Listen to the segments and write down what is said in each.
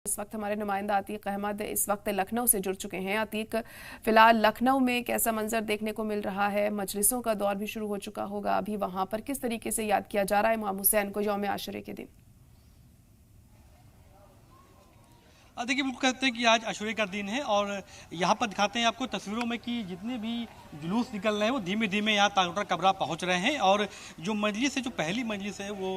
इस वक्त हमारे नुमाइंदा अतीक अहमद इस वक्त लखनऊ से जुड़ चुके हैं। अतीक, फिलहाल लखनऊ में कैसा मंजर देखने को मिल रहा है? मजलिसों का दौर भी शुरू हो चुका होगा, अभी वहां पर किस तरीके से याद किया जा रहा है इमाम हुसैन को यौम आशुरा के दिन? देखिए, बिल्कुल कहते हैं कि आज आशुरा का दिन है और यहाँ पर दिखाते हैं आपको तस्वीरों में कि जितने भी जुलूस निकल रहे हैं वो धीमे धीमे यहाँ ताजुर्रा कबरा पहुँच रहे हैं और जो मजलिस है, जो पहली मजलिस है वो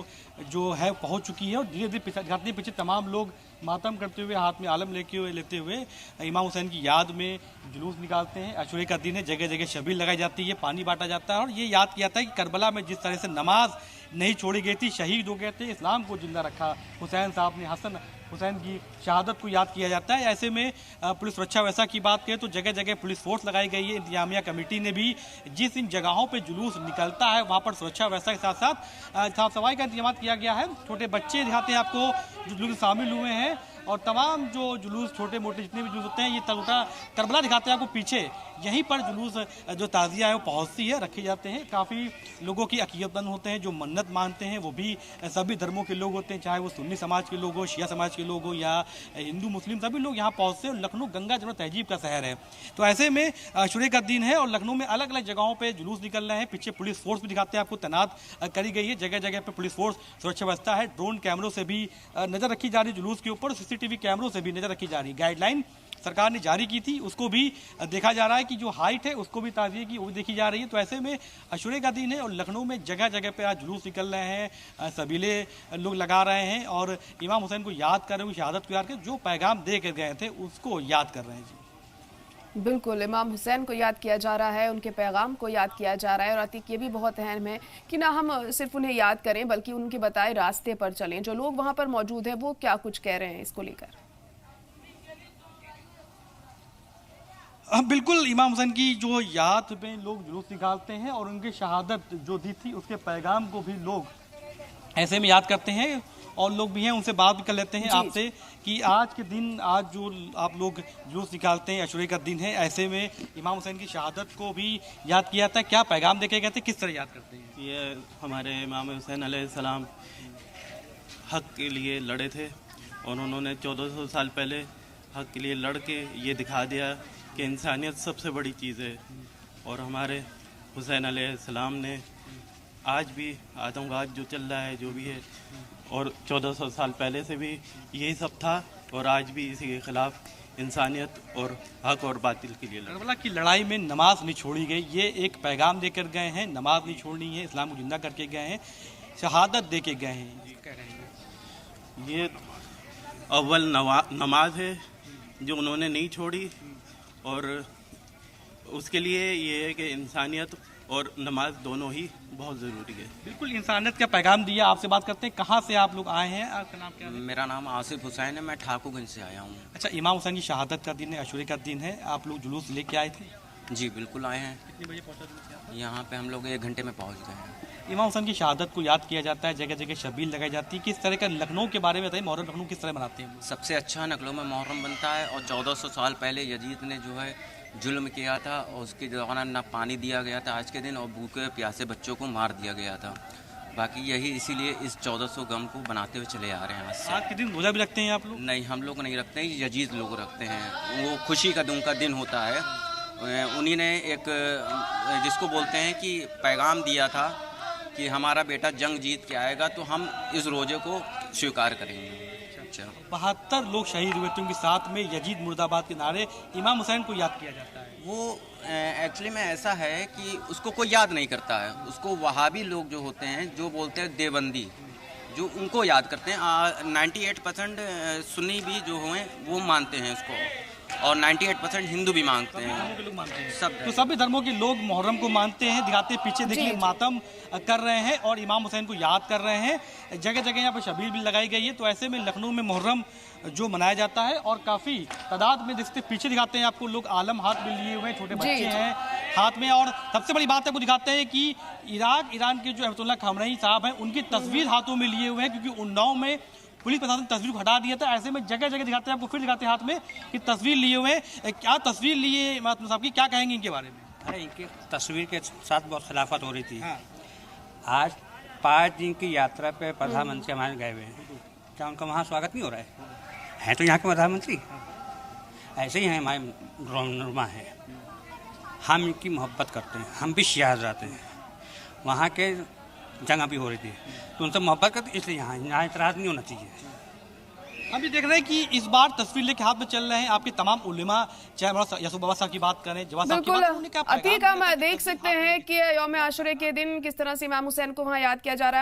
जो है पहुँच चुकी है और धीरे धीरे दिखाते हैं पीछे तमाम लोग मातम करते हुए हाथ में आलम लेते हुए इमाम हुसैन की याद में जुलूस निकालते हैं। आशुरा का दिन है, जगह जगह शबीर लगाई जाती है, पानी बांटा जाता है और ये याद किया जाता है कि करबला में जिस तरह से नमाज नहीं छोड़ी गई थी, शहीद हो गए थे, इस्लाम को जिंदा रखा हुसैन साहब ने, हसन हुसैन की शहादत को याद किया जाता है। ऐसे में पुलिस सुरक्षा व्यवस्था की बात करें तो जगह जगह पुलिस फोर्स लगाई गई है। इंतजामिया कमेटी ने भी जिस इन जगहों पे जुलूस निकलता है वहाँ पर सुरक्षा व्यवस्था के साथ साथ साफ सफाई का इंतजाम किया गया है। छोटे बच्चे दिखाते हैं आपको जो जुलूस शामिल हुए हैं और तमाम जो जुलूस छोटे मोटे जितने भी जुलूस होते हैं, ये करबला दिखाते हैं आपको पीछे, यहीं पर जुलूस जो ताज़िया है वो पहुँचती है, रखे जाते हैं। काफ़ी लोगों की अकीदतमंद होते हैं जो मन्नत मानते हैं, वो भी सभी धर्मों के लोग होते हैं, चाहे वो सुन्नी समाज के लोग हो, शिया समाज के लोग हो या हिंदू मुस्लिम, सभी लोग यहाँ पहुँचते हैं। लखनऊ गंगा जमुना तहजीब का शहर है, तो ऐसे में आशुरा का दिन है और लखनऊ में अलग अलग जगहों पर जुलूस निकल रहे हैं। पीछे पुलिस फोर्स भी दिखाते हैं आपको तैनात करी गई है, जगह जगह पर पुलिस फोर्स सुरक्षा व्यवस्था है। ड्रोन कैमरों से भी नज़र रखी जा रही है जुलूस के ऊपर, सीसीटीवी कैमरों से भी नजर रखी जा रही है। गाइडलाइन सरकार ने जारी की थी, उसको भी देखा जा रहा है कि जो हाइट है उसको भी ताज़िए की वो देखी जा रही है। तो ऐसे में आशुरा का दिन है और लखनऊ में जगह जगह पे आज जुलूस निकल रहे हैं, सबीले लोग लगा रहे हैं और इमाम हुसैन को याद कर रहे हैं, शहादत को याद कर, जो पैगाम दे कर गए थे उसको याद कर रहे हैं। जी बिल्कुल, इमाम हुसैन को याद किया जा रहा है, उनके पैगाम को याद किया जा रहा है और अतीक ये भी बहुत अहम है कि ना हम सिर्फ उन्हें याद करें बल्कि उनके बताए रास्ते पर चलें। जो लोग वहां पर मौजूद हैं वो क्या कुछ कह रहे हैं इसको लेकर? बिल्कुल, इमाम हुसैन की जो याद में लोग जुलूस निकालते हैं और उनकी शहादत जो दी थी उसके पैगाम को भी लोग ऐसे में याद करते हैं और लोग भी हैं उनसे बात भी कर लेते हैं आपसे कि आज के दिन, आज जो आप लोग जुलूस निकालते हैं, आशुरा का दिन है, ऐसे में इमाम हुसैन की शहादत को भी याद किया जाता है। क्या पैगाम देके गए थे, किस तरह याद करते हैं? ये हमारे इमाम हुसैन अलैहिस्सलाम हक के लिए लड़े थे और उन्होंने 1400 साल पहले हक के लिए लड़ के ये दिखा दिया कि इंसानियत सबसे बड़ी चीज़ है। और हमारे हुसैन अलैहिस्सलाम ने आज भी आतंकवाद जो चल रहा है, जो भी है, और 1400 साल पहले से भी यही सब था और आज भी इसी के खिलाफ इंसानियत और हक और बातिल के लिए करबला की लड़ाई में नमाज नहीं छोड़ी गई, ये एक पैगाम देकर गए हैं। नमाज नहीं छोड़नी है, इस्लाम को जिंदा करके गए हैं, शहादत दे के गए हैं। ये अव्वल नमाज है जो उन्होंने नहीं छोड़ी और उसके लिए ये है कि इंसानियत और नमाज दोनों ही बहुत ज़रूरी है। बिल्कुल, इंसानियत का पैगाम दिया। आपसे बात करते हैं, कहाँ से आप लोग आए हैं, आपका नाम क्या है? मेरा नाम आसिफ हुसैन है, मैं ठाकुरगंज से आया हूँ। अच्छा, इमाम हुसैन की शहादत का दिन है, आशुरा का दिन है, आप लोग जुलूस लेके आए थे? जी बिल्कुल आए हैं। कितने बजे पहुँचा? यहाँ पे हम लोग 1 घंटे में पहुँच गए हैं। इमाम हुसैन की शहादत को याद किया जाता है, जगह जगह शबीर लगाई जाती है। किस तरह का लखनऊ के बारे में बताइए, मुहर्रम लखनऊ किस तरह मनाते हैं? सबसे अच्छा लखनऊ में मुहर्रम बनता है और 1400 साल पहले यजीद ने जो है जुल्म किया था और उसके दौरान ना पानी दिया गया था आज के दिन और भूखे प्यासे बच्चों को मार दिया गया था। बाकी यही इसीलिए इस 1400 गम को बनाते हुए चले आ रहे हैं। आज के दिन रोजा भी रखते हैं आप लोग? नहीं, हम लोग नहीं रखते हैं, यजीद लोग रखते हैं। वो खुशी का दिन होता है। उन्हीं ने एक जिसको बोलते हैं कि पैगाम दिया था कि हमारा बेटा जंग जीत के आएगा तो हम इस रोजे को स्वीकार करेंगे। 72 लोग शहीद हुए थे, उनके साथ में यजीद मुर्दाबाद के नारे, इमाम हुसैन को याद किया जाता है। वो एक्चुअली में ऐसा है कि उसको कोई याद नहीं करता है, उसको वहाबी लोग जो होते हैं, जो बोलते हैं देवबंदी, जो उनको याद करते हैं। 98% सुन्नी भी जो हुए वो मानते हैं इसको और 98% हिंदू भी मानते हैं। सब तो सभी धर्मों के लोग मुहर्रम को मानते हैं। दिखाते पीछे देखिए मातम कर रहे हैं और इमाम हुसैन को याद कर रहे हैं। जगह जगह यहाँ पर शबीर भी लगाई गई है। तो ऐसे में लखनऊ में मुहर्रम जो मनाया जाता है और काफ़ी तादाद में देखते पीछे दिखाते हैं आपको लोग आलम हाथ में लिए हुए हैं, छोटे बच्चे हैं हाथ में। और सबसे बड़ी बात है वो दिखाते हैं कि ईरान के जो अयतुल्लाह खamenei साहब हैं उनकी तस्वीर हाथों में लिए हुए हैं, क्योंकि उन्नाव में पुलिस प्रशासन तस्वीर को हटा दिया था। ऐसे में जगह जगह दिखाते हैं आपको, फिर दिखाते हैं हाथ में कि तस्वीर लिए हुए हैं। क्या तस्वीर लिए महात्मा साहब की, क्या कहेंगे इनके बारे में? अरे इनकी तस्वीर के साथ बहुत खिलाफत हो रही थी। हाँ। आज 5 दिन की यात्रा पे प्रधानमंत्री हमारे गए हुए हैं, क्या उनका वहाँ स्वागत नहीं हो रहा है? हैं तो यहाँ के प्रधानमंत्री, ऐसे ही हैं हमारे नुमा हैं। हम इनकी मोहब्बत करते हैं, हम भी शिया जाते हैं, वहाँ के जगह भी हो रही थी तो उनसे मोहब्बत करते, इसलिए यहाँ इतराज़ नहीं होना चाहिए। हम भी देख रहे हैं कि इस बार तस्वीर लेके हाथ में चल रहे हैं आपके तमाम उलेमा, चाहे यासूब बाबा साहब की बात करें, जवाब साहब की बात करें, उन्हें क्या बिल्कुल अतीक, हम देख सकते हैं कि यौम आशुरे के दिन किस तरह से इमाम हुसैन को वहाँ याद किया जा रहा है।